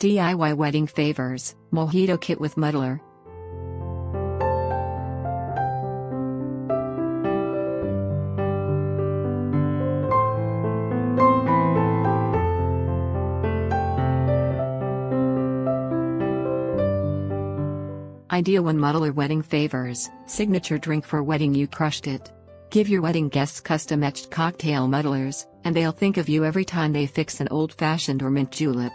DIY Wedding Favors, Mojito Kit with Muddler. Idea 1 Muddler Wedding Favors, signature drink for wedding. You crushed it. Give your wedding guests custom-etched cocktail muddlers, and they'll think of you every time they fix an old-fashioned or mint julep.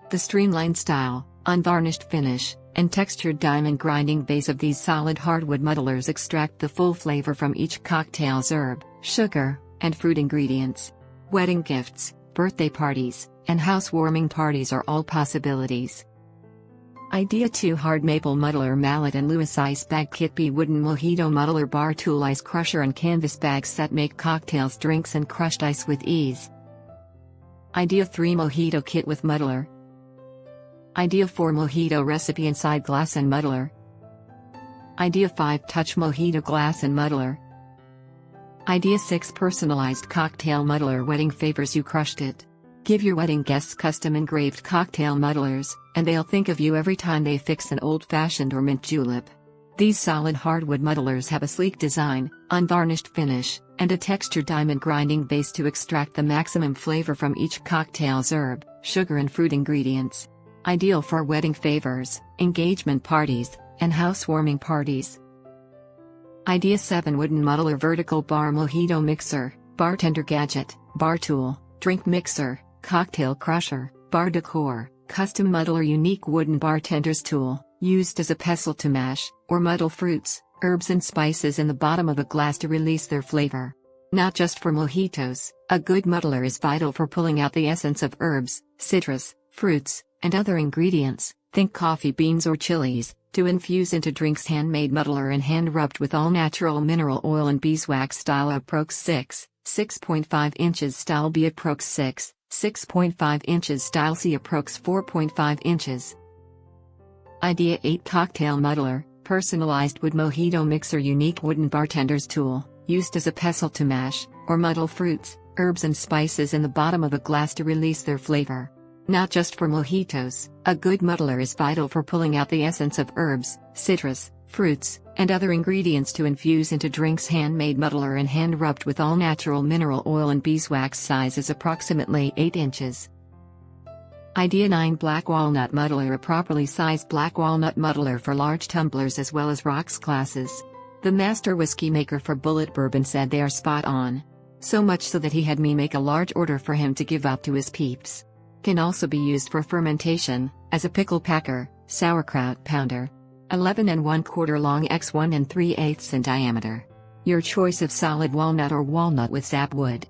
The streamlined style, unvarnished finish, and textured diamond grinding base of these solid hardwood muddlers extract the full flavor from each cocktail's herb, sugar, and fruit ingredients. Wedding gifts, birthday parties, and housewarming parties are all possibilities. Idea 2 Hard Maple Muddler Mallet and Lewis Ice Bag Kit. B Wooden Mojito Muddler Bar Tool Ice Crusher and Canvas Bag Set. Make cocktails, drinks and crushed ice with ease. Idea 3 Mojito Kit with Muddler. Idea 4 Mojito Recipe Inside Glass and Muddler. Idea 5 Touch Mojito Glass and Muddler. Idea 6 Personalized Cocktail Muddler Wedding Favors. You crushed it. Give your wedding guests custom engraved cocktail muddlers, and they'll think of you every time they fix an old-fashioned or mint julep. These solid hardwood muddlers have a sleek design, unvarnished finish, and a textured diamond grinding base to extract the maximum flavor from each cocktail's herb, sugar and fruit ingredients. Ideal for wedding favors, engagement parties, and housewarming parties. Idea 7 Wooden Muddler Vertical Bar Mojito Mixer, Bartender Gadget, Bar Tool, Drink Mixer, Cocktail Crusher, Bar Decor, Custom Muddler. Unique wooden bartender's tool, used as a pestle to mash, or muddle fruits, herbs and spices in the bottom of a glass to release their flavor. Not just for mojitos, a good muddler is vital for pulling out the essence of herbs, citrus, fruits, and other ingredients, think coffee beans or chilies, to infuse into drinks. Handmade muddler and hand-rubbed with all-natural mineral oil and beeswax. Style approx 6.5 inches. Style B approx 6.5 inches. Style C approx 4.5 inches. Idea 8 Cocktail Muddler, Personalized Wood Mojito Mixer. Unique wooden bartender's tool, used as a pestle to mash, or muddle fruits, herbs and spices in the bottom of a glass to release their flavor. Not just for mojitos, a good muddler is vital for pulling out the essence of herbs, citrus, fruits, and other ingredients to infuse into drinks. Handmade muddler and hand-rubbed with all-natural mineral oil and beeswax. Size is approximately 8 inches. Idea 9 Black Walnut Muddler. A properly sized black walnut muddler for large tumblers as well as rocks glasses. The master whiskey maker for Bullet Bourbon said they are spot on. So much so that he had me make a large order for him to give out to his peeps. Can also be used for fermentation, as a pickle packer, sauerkraut pounder. 11 1/4 long x 1 3/8 in diameter. Your choice of solid walnut or walnut with sapwood.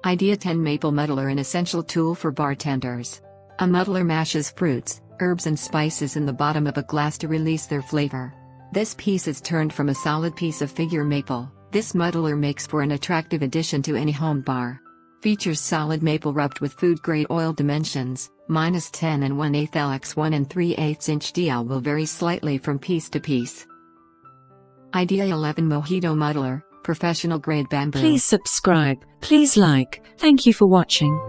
Idea 10 Maple Muddler. An essential tool for bartenders. A muddler mashes fruits, herbs and spices in the bottom of a glass to release their flavor. This piece is turned from a solid piece of figure maple. This muddler makes for an attractive addition to any home bar. Features solid maple rubbed with food-grade oil. Dimensions, -10 1/8 L x 1 3/8 inch. DL will vary slightly from piece to piece. Idea 11 Mojito Muddler, Professional Grade Bamboo. Please subscribe, please like. Thank you for watching.